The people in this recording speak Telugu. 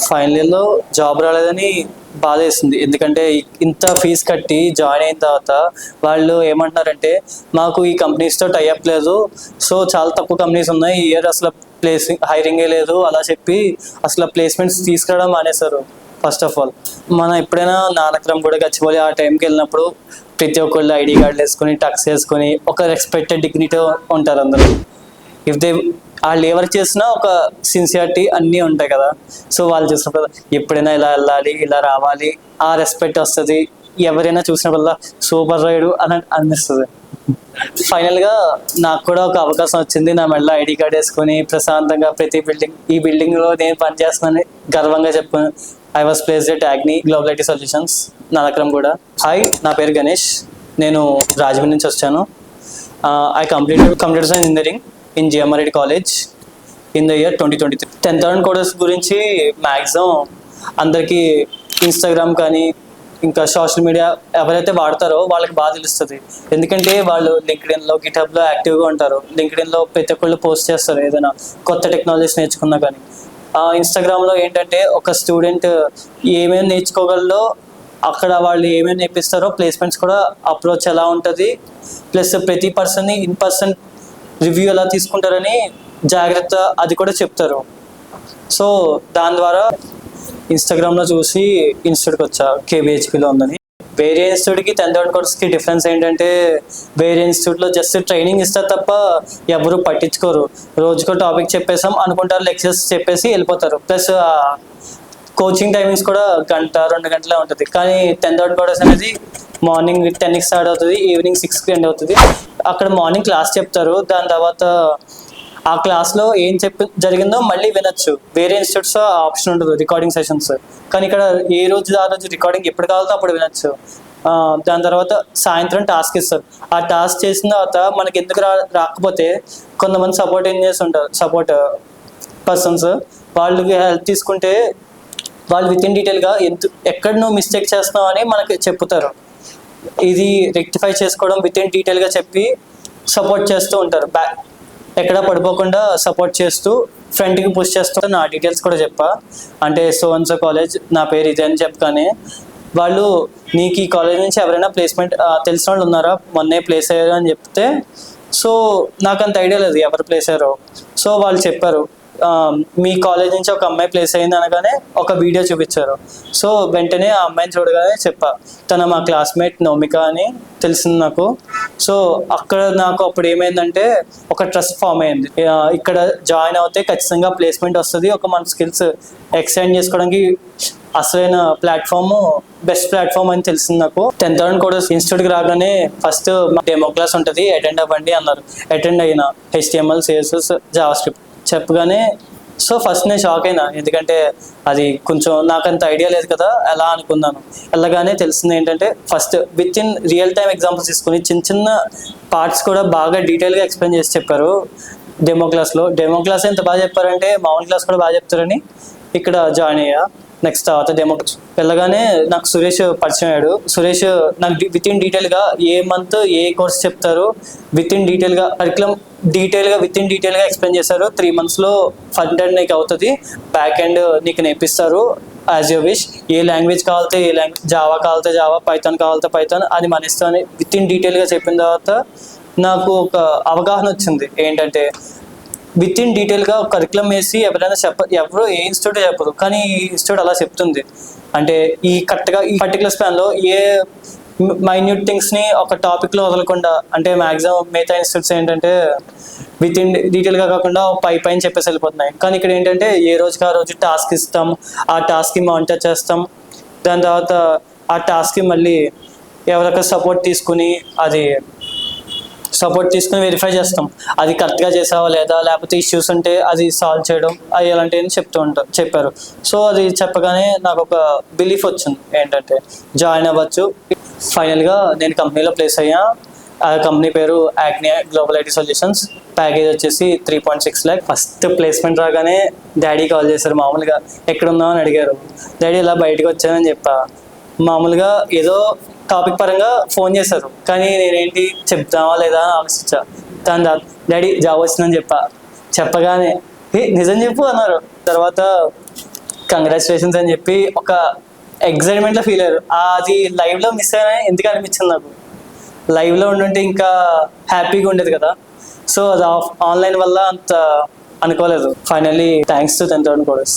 ఫైనల్ ఇయర్లో జాబ్ రాలేదని బాధ వేస్తుంది. ఎందుకంటే ఇంత ఫీజు కట్టి జాయిన్ అయిన తర్వాత వాళ్ళు ఏమంటున్నారంటే మాకు ఈ కంపెనీస్తో టైఅప్ లేదు, సో చాలా తక్కువ కంపెనీస్ ఉన్నాయి, ఈ ఇయర్ అసలు హైరింగే లేదు అలా చెప్పి అసలు ప్లేస్మెంట్స్ తీసుకురావడం మానేశారు. ఫస్ట్ ఆఫ్ ఆల్ మనం ఎప్పుడైనా నానక్రమ్ కూడా గచ్చిపోయి ఆ టైంకి వెళ్ళినప్పుడు ప్రతి ఒక్కళ్ళు ఐడి కార్డులు వేసుకొని టక్స్ వేసుకొని ఒక రెస్పెక్టెడ్ డిగ్నిటీ ఉంటారు అందరూ. ఇఫ్ దే వాళ్ళు ఎవరు చేసినా ఒక సిన్సియారిటీ అన్నీ ఉంటాయి కదా. సో వాళ్ళు చూసినప్పుడు ఎప్పుడైనా ఇలా వెళ్ళాలి, ఇలా రావాలి, ఆ రెస్పెక్ట్ వస్తుంది. ఎవరైనా చూసినప్పుడల్లా సూపర్ రైడు అని అనిపిస్తుంది. ఫైనల్గా నాకు కూడా ఒక అవకాశం వచ్చింది. నా మెడలో ఐడి కార్డ్ వేసుకొని ప్రశాంతంగా ప్రతి ఈ బిల్డింగ్లో నేను పనిచేస్తున్నానని గర్వంగా చెప్పుకున్నాను. I was placed at Yagni global IT solutions, Nanakram కూడా. హాయ్, నా పేరు గణేష్, నేను రాజమండ్రి నుంచి వచ్చాను. I completed computer science engineering in GMRIT college in the year 2023. 10th round courses గురించి మ్యాక్సిమం అందరికీ ఇన్స్టాగ్రామ్ కానీ ఇంకా సోషల్ మీడియా ఎవరైతే వాడతారో వాళ్ళకి బాగా తెలుస్తుంది. ఎందుకంటే వాళ్ళు లింక్డ్ఇన్లో గిట్హబ్లో యాక్టివ్గా ఉంటారు. లింక్డ్ఇన్లో ప్రతి ఒక్కళ్ళు పోస్ట్ చేస్తారు ఏదైనా కొత్త టెక్నాలజీస్ నేర్చుకున్నా కానీ. ఇన్స్టాగ్రామ్లో ఏంటంటే ఒక స్టూడెంట్ ఏమేమి నేర్చుకోగలరో అక్కడ వాళ్ళు ఏమేమి నేర్పిస్తారో ప్లేస్మెంట్స్ కూడా అప్రోచ్ ఎలా ఉంటుంది, ప్లస్ ప్రతి పర్సన్ని ఇన్ పర్సన్ రివ్యూ ఎలా తీసుకుంటారని జాగ్రత్త అది కూడా చెప్తారు. సో దాని ద్వారా ఇన్స్టాగ్రామ్లో చూసి ఇన్స్టిట్యూట్కి వచ్చా, కేబిహెచ్పిలో ఉందని. వేరే ఇన్స్టిట్యూట్కి 10th రౌండ్ కోర్స్కి డిఫరెన్స్ ఏంటంటే వేరే ఇన్స్టిట్యూట్లో జస్ట్ ట్రైనింగ్ ఇస్తారు తప్ప ఎవరు పట్టించుకోరు. రోజుకో టాపిక్ చెప్పేసాం అనుకుంటారు, లెక్చర్స్ చెప్పేసి వెళ్ళిపోతారు. ప్లస్ కోచింగ్ టైమింగ్స్ కూడా 1-2 గంటలే ఉంటుంది. కానీ 10th రౌండ్ కోర్స్ అనేది మార్నింగ్ 10కి స్టార్ట్ అవుతుంది, ఈవినింగ్ 6కి ఎండ్ అవుతుంది. అక్కడ మార్నింగ్ క్లాస్ చెప్తారు, దాని తర్వాత ఆ క్లాస్లో ఏం జరిగిందో మళ్ళీ వినొచ్చు. వేరే ఇన్స్టిట్యూట్స్ ఆప్షన్ ఉండదు రికార్డింగ్ సెషన్స్, కానీ ఇక్కడ ఏ రోజు ఆ రోజు రికార్డింగ్ ఎప్పుడు కావాలో అప్పుడు వినొచ్చు. దాని తర్వాత సాయంత్రం టాస్క్ ఇస్తారు. ఆ టాస్క్ చేసిన తర్వాత మనకి ఎందుకు రాకపోతే కొంతమంది సపోర్ట్ ఇంజనీర్స్ ఉంటారు, సపోర్ట్ పర్సన్స్, వాళ్ళకి హెల్ప్ తీసుకుంటే వాళ్ళు విత్ ఇన్ డీటెయిల్గా ఎక్కడ నువ్వు మిస్టేక్ చేస్తున్నావు అని మనకి చెప్తారు. ఇది రెక్టిఫై చేసుకోవడం విత్ ఇన్ డీటెయిల్గా చెప్పి సపోర్ట్ చేస్తూ ఉంటారు. ఎక్కడ పడిపోకుండా సపోర్ట్ చేస్తూ ఫ్రంట్కి పుష్ చేస్తూ నా డీటెయిల్స్ కూడా చెప్పా. అంటే సో కాలేజ్, నా పేరు ఇదే అని చెప్పగానే వాళ్ళు నీకు ఈ కాలేజ్ నుంచి ఎవరైనా ప్లేస్మెంట్ తెలిసిన వాళ్ళు ఉన్నారా, మొన్నే ప్లేస్ అయ్యారు అని చెప్తే, సో నాకు అంత ఐడియా లేదు ఎవరు ప్లేస్ అయ్యారో. సో వాళ్ళు చెప్పారు మీ కాలేజ్ నుంచి ఒక అమ్మాయి ప్లేస్ అయింది అనగానే ఒక వీడియో చూపించారు. సో వెంటనే ఆ అమ్మాయిని చూడగానే చెప్పా, తన మా క్లాస్మేట్ నౌమిక అని తెలిసింది నాకు. సో అక్కడ నాకు అప్పుడు ఏమైందంటే ఒక ట్రస్ట్ ఫామ్ అయింది. ఇక్కడ జాయిన్ అవుతే ఖచ్చితంగా ప్లేస్మెంట్ వస్తుంది, ఒక మన స్కిల్స్ ఎక్స్టెండ్ చేసుకోవడానికి అసలైన ప్లాట్ఫామ్ బెస్ట్ ప్లాట్ఫామ్ అని తెలిసింది నాకు. 10th రౌండ్ కూడా ఇన్స్టిట్యూట్కి రాగానే ఫస్ట్ డెమో క్లాస్ ఉంటుంది, అటెండ్ అవ్వండి అన్నారు. అటెండ్ అయినా HTML, CSS, జావాస్క్రిప్ట్ చెప్పగానే సో ఫస్ట్ నేను షాక్ అయినా, ఎందుకంటే అది కొంచెం నాకంత ఐడియా లేదు కదా ఎలా అనుకున్నాను. వెళ్ళగానే తెలిసింది ఏంటంటే first with in real time examples తీసుకుని చిన్న చిన్న పార్ట్స్ కూడా బాగా డీటెయిల్గా ఎక్స్ప్లెయిన్ చేసి చెప్పారు డెమో క్లాస్లో. డెమో క్లాస్ ఎంత బాగా చెప్పారంటే మామూలు క్లాస్ కూడా బాగా చెప్తారని ఇక్కడ జాయిన్ అయ్యా. నెక్స్ట్ తర్వాత డెమో వెళ్ళగానే నాకు సురేష్ పరిచయం అయ్యాడు. సురేష్ నాకు విత్ ఇన్ డీటెయిల్గా ఏ మంత్ ఏ కోర్స్ చెప్తారు విత్ ఇన్ డీటెయిల్గా కరికులం విత్ ఇన్ డీటెయిల్గా ఎక్స్ప్లెయిన్ చేశారు. 3 monthsలో ఫ్రంట్ ఎండ్ నీకు అవుతుంది, బ్యాక్ ఎండ్ నీకు నేర్పిస్తారు యాజ్ యూ విష్. ఏ లాంగ్వేజ్ కావాలితే ఏ లాంగ్వేజ్, జావా కావాలితే జావా, పైథాన్ కావాలితే పైథాన్, అది మన ఇష్టం అని విత్ ఇన్ డీటెయిల్గా చెప్పిన తర్వాత నాకు ఒక అవగాహన వచ్చింది. ఏంటంటే విత్ ఇన్ డీటెయిల్గా కరికులం వేసి ఎవరైనా ఎవరు ఏ ఇన్స్టిట్యూట్ చెప్పరు, కానీ ఈ ఇన్స్టిట్యూట్ అలా చెప్తుంది. అంటే ఈ కరెక్ట్గా ఈ పర్టికులర్ స్పాన్లో ఏ మైన్యూట్ థింగ్స్ని ఒక టాపిక్లో వదలకుండా, అంటే మ్యాక్సిమం మిగతా ఇన్స్టిట్యూట్స్ ఏంటంటే విత్ ఇన్ డీటెయిల్గా కాకుండా పైన చెప్పేసి వెళ్ళిపోతున్నాయి. కానీ ఇక్కడ ఏంటంటే ఏ రోజుకి ఆ రోజు టాస్క్ ఇస్తాం, ఆ టాస్క్కి మానిటర్ చేస్తాం, దాని తర్వాత ఆ టాస్క్కి మళ్ళీ ఎవరికైనా సపోర్ట్ తీసుకుని వెరిఫై చేస్తాం అది కరెక్ట్గా చేసావా లేదా, లేకపోతే ఇష్యూస్ ఉంటే అది సాల్వ్ చేయడం, అది ఎలాంటివి చెప్పారు. సో అది చెప్పగానే నాకు ఒక బిలీఫ్ వచ్చింది ఏంటంటే జాయిన్ అవ్వచ్చు. ఫైనల్గా నేను కంపెనీలో ప్లేస్ అయ్యా. ఆ కంపెనీ పేరు యాగ్ని గ్లోబల్ ఐటీ సొల్యూషన్స్. ప్యాకేజ్ వచ్చేసి 3.6 lakh. ఫస్ట్ ప్లేస్మెంట్ రాగానే డాడీ కాల్ చేశారు. మామూలుగా ఎక్కడున్నావు అని అడిగారు. డాడీ ఇలా బయటకు వచ్చానని చెప్పా. మామూలుగా ఏదో టాపిక్ పరంగా ఫోన్ చేశారు, కానీ నేనేంటి చెప్తావా లేదా అని ఆలోచించా. దాని తర్వాత డాడీ జాబ్ వచ్చిందని చెప్పగానే నిజం చెప్పు అన్నారు. తర్వాత కంగ్రాచులేషన్స్ అని చెప్పి ఒక ఎగ్జైట్మెంట్లో ఫీల్ అయ్యారు. అది లైవ్లో మిస్ అయినా ఎందుకు అనిపించింది నాకు. లైవ్లో ఉండుంటే ఇంకా హ్యాపీగా ఉండేది కదా. సో అది ఆన్లైన్ వల్ల అంత అనుకోలేదు. Finally thanks to 10,000 crores.